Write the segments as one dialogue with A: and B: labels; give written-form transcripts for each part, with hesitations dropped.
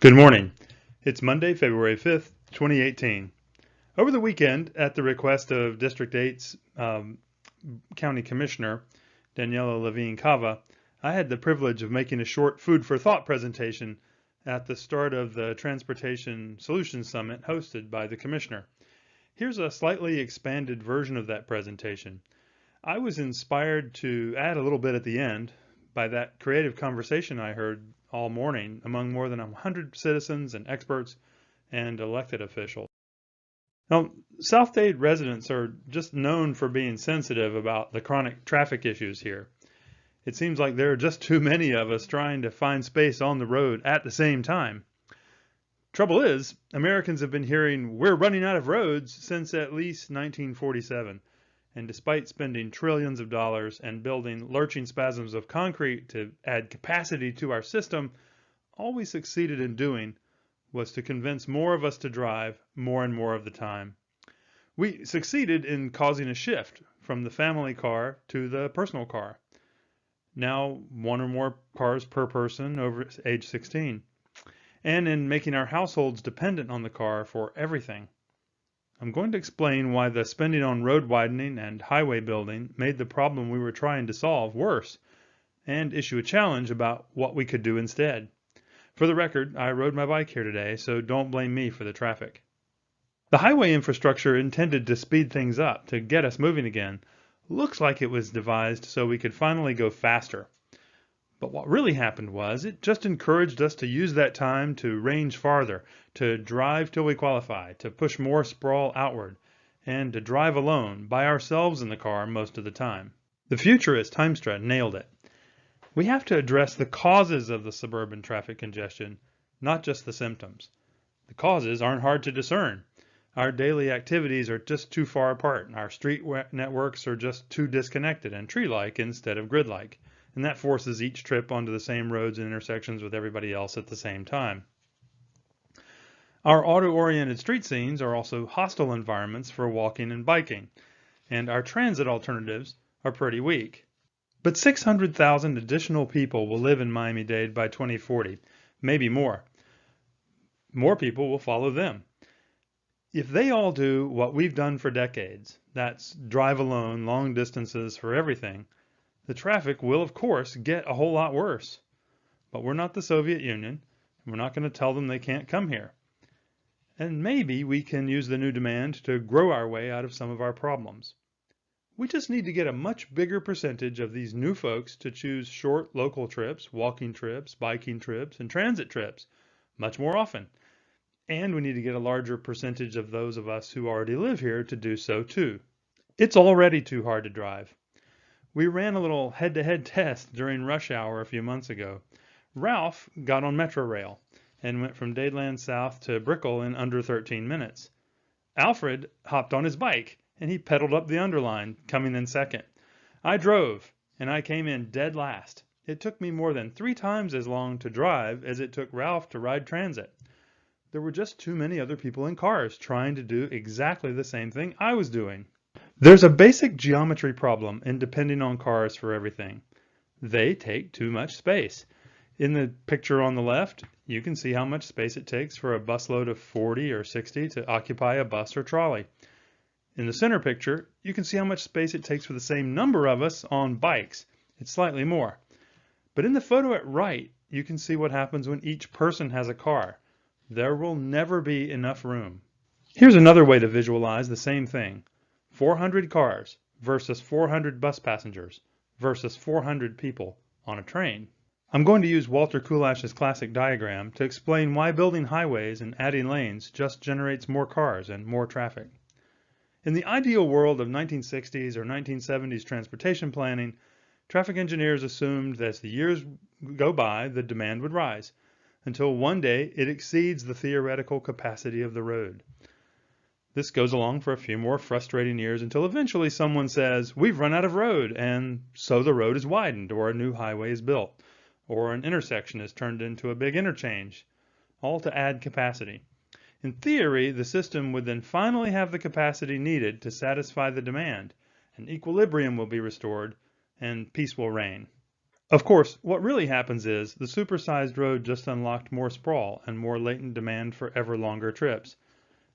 A: Good morning. It's Monday, February 5th, 2018. Over the weekend, at the request of District 8's County Commissioner Daniella Levine Cava, I had the privilege of making a short food for thought presentation at the start of the Transportation Solutions Summit hosted by the Commissioner. Here's a slightly expanded version of that presentation. I was inspired to add a little bit at the end by that creative conversation I heard all morning among more than 100 citizens and experts and elected officials. Now, South Dade residents are just known for being sensitive about the chronic traffic issues here. It seems like there are just too many of us trying to find space on the road at the same time. Trouble is, Americans have been hearing we're running out of roads since at least 1947. And despite spending trillions of dollars and building lurching spasms of concrete to add capacity to our system, all we succeeded in doing was to convince more of us to drive more and more of the time. We succeeded in causing a shift from the family car to the personal car. Now, one or more cars per person over age 16. And in making our households dependent on the car for everything. I'm going to explain why the spending on road widening and highway building made the problem we were trying to solve worse, and issue a challenge about what we could do instead. For the record, I rode my bike here today, so don't blame me for the traffic. The highway infrastructure intended to speed things up, to get us moving again, looks like it was devised so we could finally go faster. But what really happened was it just encouraged us to use that time to range farther, to drive till we qualify, to push more sprawl outward, and to drive alone, by ourselves in the car most of the time. The futurist Heimstra nailed it. We have to address the causes of the suburban traffic congestion, not just the symptoms. The causes aren't hard to discern. Our daily activities are just too far apart. Our street networks are just too disconnected and tree-like instead of grid-like. And that forces each trip onto the same roads and intersections with everybody else at the same time. Our auto-oriented street scenes are also hostile environments for walking and biking, and our transit alternatives are pretty weak. But 600,000 additional people will live in Miami-Dade by 2040, maybe more. More people will follow them. If they all do what we've done for decades, that's drive alone, long distances for everything, the traffic will, of course, get a whole lot worse. But we're not the Soviet Union, and we're not going to tell them they can't come here. And maybe we can use the new demand to grow our way out of some of our problems. We just need to get a much bigger percentage of these new folks to choose short local trips, walking trips, biking trips, and transit trips, much more often. And we need to get a larger percentage of those of us who already live here to do so too. It's already too hard to drive. We ran a little head-to-head test during rush hour a few months ago. Ralph got on Metro Rail and went from Dadeland South to Brickell in under 13 minutes. Alfred hopped on his bike and he pedaled up the underline, coming in second. I drove and I came in dead last. It took me more than 3 times as long to drive as it took Ralph to ride transit. There were just too many other people in cars trying to do exactly the same thing I was doing. There's a basic geometry problem in depending on cars for everything. They take too much space. In the picture on the left, you can see how much space it takes for a busload of 40 or 60 to occupy a bus or trolley. In the center picture, you can see how much space it takes for the same number of us on bikes. It's slightly more. But in the photo at right, you can see what happens when each person has a car. There will never be enough room. Here's another way to visualize the same thing. 400 cars versus 400 bus passengers versus 400 people on a train. I'm going to use Walter Kulash's classic diagram to explain why building highways and adding lanes just generates more cars and more traffic. In the ideal world of 1960s or 1970s transportation planning, traffic engineers assumed that as the years go by, the demand would rise, until one day it exceeds the theoretical capacity of the road. This goes along for a few more frustrating years until eventually someone says, we've run out of road, and so the road is widened, or a new highway is built, or an intersection is turned into a big interchange, all to add capacity. In theory, the system would then finally have the capacity needed to satisfy the demand, and equilibrium will be restored, and peace will reign. Of course, what really happens is the supersized road just unlocked more sprawl and more latent demand for ever longer trips,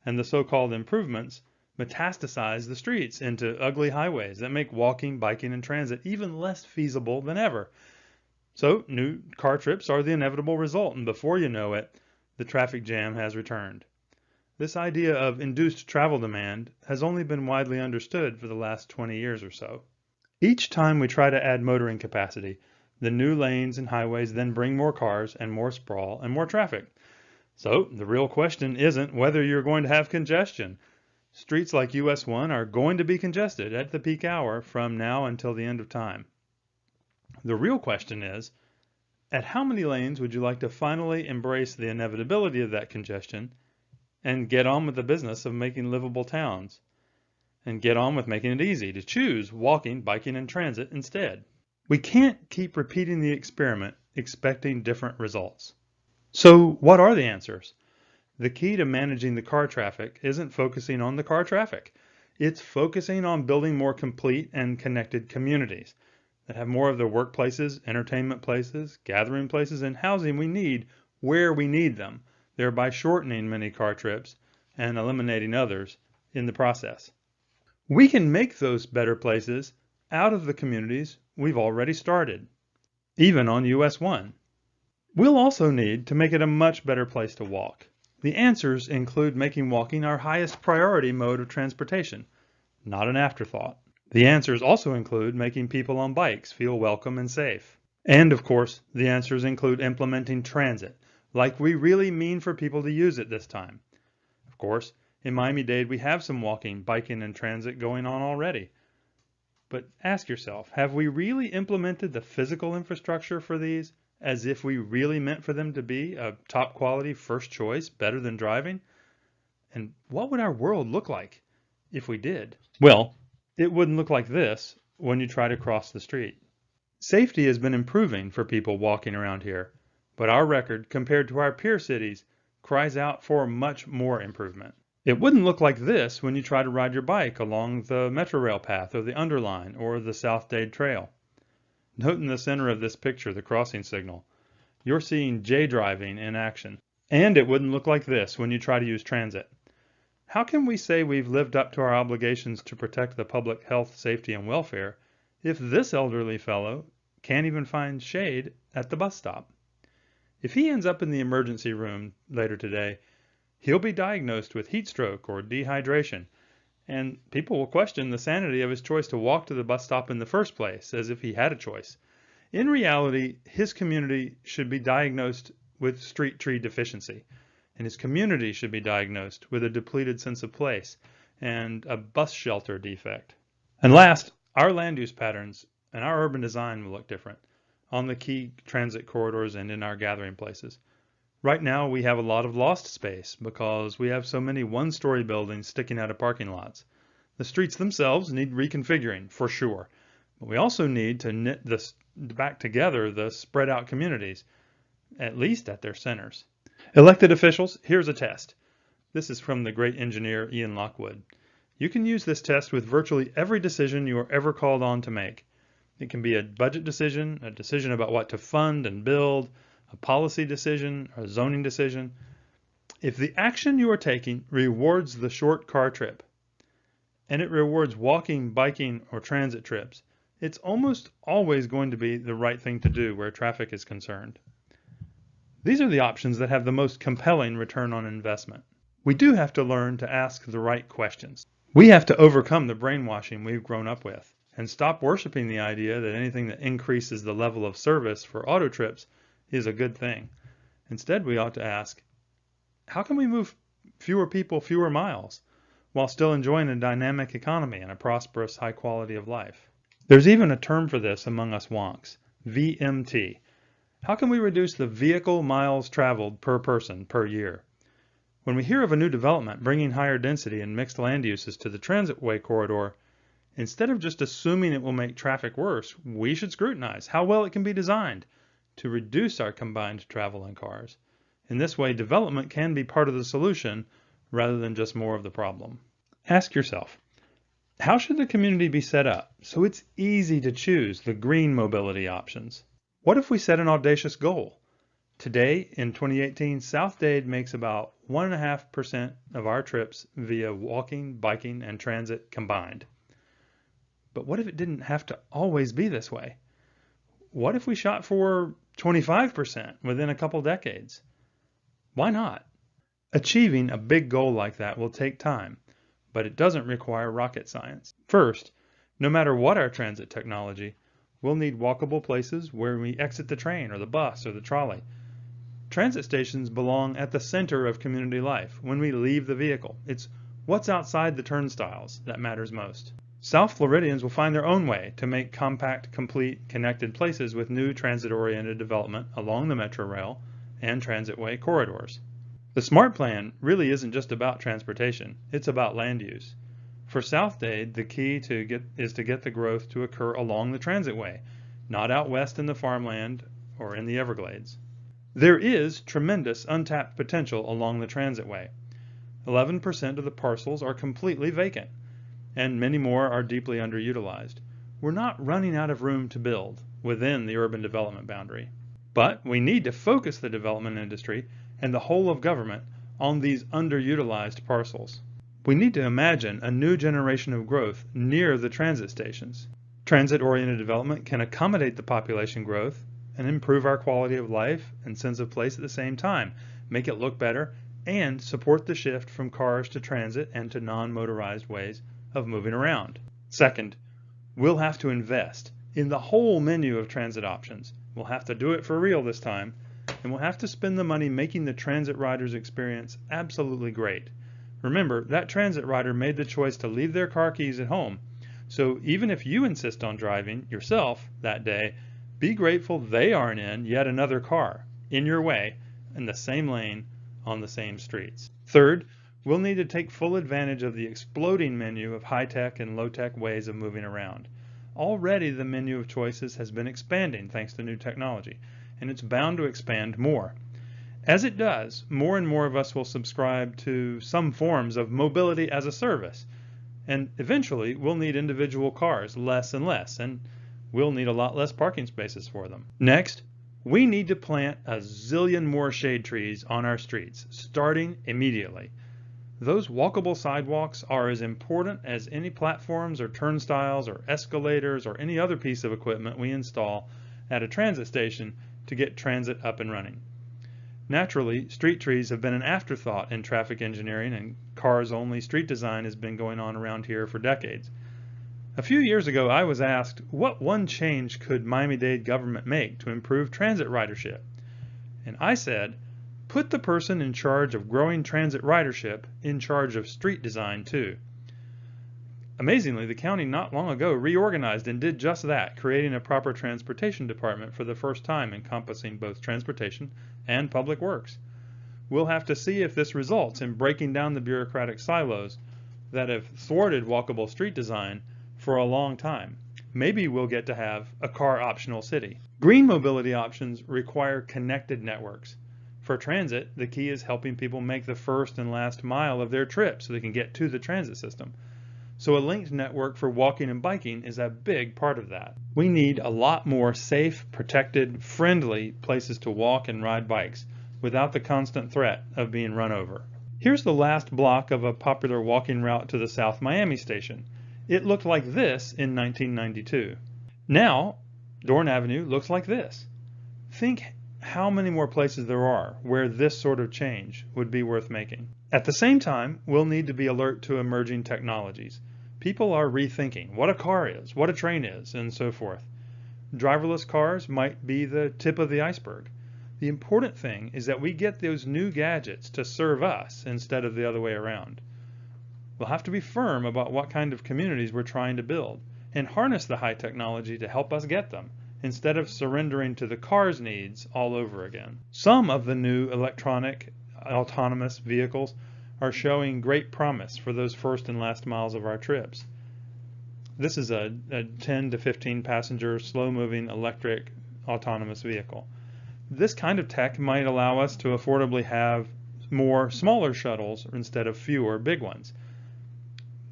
A: and the so-called improvements metastasize the streets into ugly highways that make walking, biking, and transit even less feasible than ever. So new car trips are the inevitable result, and before you know it, the traffic jam has returned. This idea of induced travel demand has only been widely understood for the last 20 years or so. Each time we try to add motoring capacity, the new lanes and highways then bring more cars and more sprawl and more traffic. So the real question isn't whether you're going to have congestion. Streets like US 1 are going to be congested at the peak hour from now until the end of time. The real question is, at how many lanes would you like to finally embrace the inevitability of that congestion and get on with the business of making livable towns, and get on with making it easy to choose walking, biking, and transit instead? We can't keep repeating the experiment expecting different results. So what are the answers? The key to managing the car traffic isn't focusing on the car traffic. It's focusing on building more complete and connected communities that have more of the workplaces, entertainment places, gathering places, and housing we need where we need them, thereby shortening many car trips and eliminating others in the process. We can make those better places out of the communities we've already started, even on US 1. We'll also need to make it a much better place to walk. The answers include making walking our highest priority mode of transportation, not an afterthought. The answers also include making people on bikes feel welcome and safe. And of course, the answers include implementing transit, like we really mean for people to use it this time. Of course, in Miami-Dade we have some walking, biking, and transit going on already. But ask yourself, have we really implemented the physical infrastructure for these as if we really meant for them to be a top quality first choice, better than driving? And what would our world look like if we did? Well, it wouldn't look like this when you try to cross the street. Safety has been improving for people walking around here, but our record compared to our peer cities cries out for much more improvement. It wouldn't look like this when you try to ride your bike along the Metrorail path or the Underline or the South Dade Trail. Note in the center of this picture the crossing signal. You're seeing J driving in action. And it wouldn't look like this when you try to use transit. How can we say we've lived up to our obligations to protect the public health, safety, and welfare if this elderly fellow can't even find shade at the bus stop? If he ends up in the emergency room later today, he'll be diagnosed with heat stroke or dehydration, and people will question the sanity of his choice to walk to the bus stop in the first place, as if he had a choice. In reality, his community should be diagnosed with street tree deficiency, and his community should be diagnosed with a depleted sense of place and a bus shelter defect. And last, our land use patterns and our urban design will look different on the key transit corridors and in our gathering places. Right now, we have a lot of lost space because we have so many one-story buildings sticking out of parking lots. The streets themselves need reconfiguring, for sure, but we also need to knit this back together the spread out communities, at least at their centers. Elected officials, here's a test. This is from the great engineer Ian Lockwood. You can use this test with virtually every decision you are ever called on to make. It can be a budget decision, a decision about what to fund and build, a policy decision, a zoning decision. If the action you are taking rewards the short car trip, and it rewards walking, biking, or transit trips, it's almost always going to be the right thing to do where traffic is concerned. These are the options that have the most compelling return on investment. We do have to learn to ask the right questions. We have to overcome the brainwashing we've grown up with and stop worshiping the idea that anything that increases the level of service for auto trips is a good thing. Instead, we ought to ask, how can we move fewer people, fewer miles, while still enjoying a dynamic economy and a prosperous, high quality of life? There's even a term for this among us wonks, VMT. How can we reduce the vehicle miles traveled per person per year? When we hear of a new development bringing higher density and mixed land uses to the transitway corridor, instead of just assuming it will make traffic worse, we should scrutinize how well it can be designed to reduce our combined travel in cars. In this way, development can be part of the solution rather than just more of the problem. Ask yourself, how should the community be set up so it's easy to choose the green mobility options? What if we set an audacious goal? Today, in 2018, South Dade makes about 1.5% of our trips via walking, biking, and transit combined. But what if it didn't have to always be this way? What if we shot for 25% within a couple decades? Why not? Achieving a big goal like that will take time, but it doesn't require rocket science. First, no matter what our transit technology, we'll need walkable places where we exit the train or the bus or the trolley. Transit stations belong at the center of community life when we leave the vehicle. It's what's outside the turnstiles that matters most. South Floridians will find their own way to make compact, complete, connected places with new transit-oriented development along the Metro Rail and transitway corridors. The SMART plan really isn't just about transportation, it's about land use. For South Dade, the key is to get the growth to occur along the transitway, not out west in the farmland or in the Everglades. There is tremendous untapped potential along the transitway. 11% of the parcels are completely vacant, and many more are deeply underutilized. We're not running out of room to build within the urban development boundary. But we need to focus the development industry and the whole of government on these underutilized parcels. We need to imagine a new generation of growth near the transit stations. Transit-oriented development can accommodate the population growth and improve our quality of life and sense of place at the same time, make it look better, and support the shift from cars to transit and to non-motorized ways of moving around. Second, we'll have to invest in the whole menu of transit options. We'll have to do it for real this time, and we'll have to spend the money making the transit rider's experience absolutely great. Remember, that transit rider made the choice to leave their car keys at home, so even if you insist on driving yourself that day, be grateful they aren't in yet another car, in your way, in the same lane, on the same streets. Third, we'll need to take full advantage of the exploding menu of high-tech and low-tech ways of moving around. Already the menu of choices has been expanding thanks to new technology, and it's bound to expand more. As it does, more and more of us will subscribe to some forms of mobility as a service, and eventually we'll need individual cars less and less, and we'll need a lot less parking spaces for them. Next, we need to plant a zillion more shade trees on our streets, starting immediately. Those walkable sidewalks are as important as any platforms or turnstiles or escalators or any other piece of equipment we install at a transit station to get transit up and running. Naturally, street trees have been an afterthought in traffic engineering, and cars-only street design has been going on around here for decades. A few years ago, I was asked, what one change could Miami-Dade government make to improve transit ridership? And I said, put the person in charge of growing transit ridership in charge of street design too. Amazingly, the county not long ago reorganized and did just that, creating a proper transportation department for the first time encompassing both transportation and public works. We'll have to see if this results in breaking down the bureaucratic silos that have thwarted walkable street design for a long time. Maybe we'll get to have a car-optional city. Green mobility options require connected networks. For transit, the key is helping people make the first and last mile of their trip so they can get to the transit system. So a linked network for walking and biking is a big part of that. We need a lot more safe, protected, friendly places to walk and ride bikes without the constant threat of being run over. Here's the last block of a popular walking route to the South Miami station. It looked like this in 1992. Now, Dorn Avenue looks like this. Think how many more places there are where this sort of change would be worth making. At the same time, we'll need to be alert to emerging technologies. People are rethinking what a car is, what a train is, and so forth. Driverless cars might be the tip of the iceberg. The important thing is that we get those new gadgets to serve us instead of the other way around. We'll have to be firm about what kind of communities we're trying to build and harness the high technology to help us get them instead of surrendering to the car's needs all over again. Some of the new electronic autonomous vehicles are showing great promise for those first and last miles of our trips. This is a 10 to 15 passenger slow-moving electric autonomous vehicle. This kind of tech might allow us to affordably have more smaller shuttles instead of fewer big ones.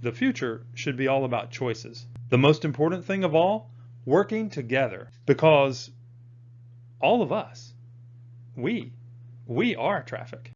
A: The future should be all about choices. The most important thing of all, working together, because all of us, we are traffic.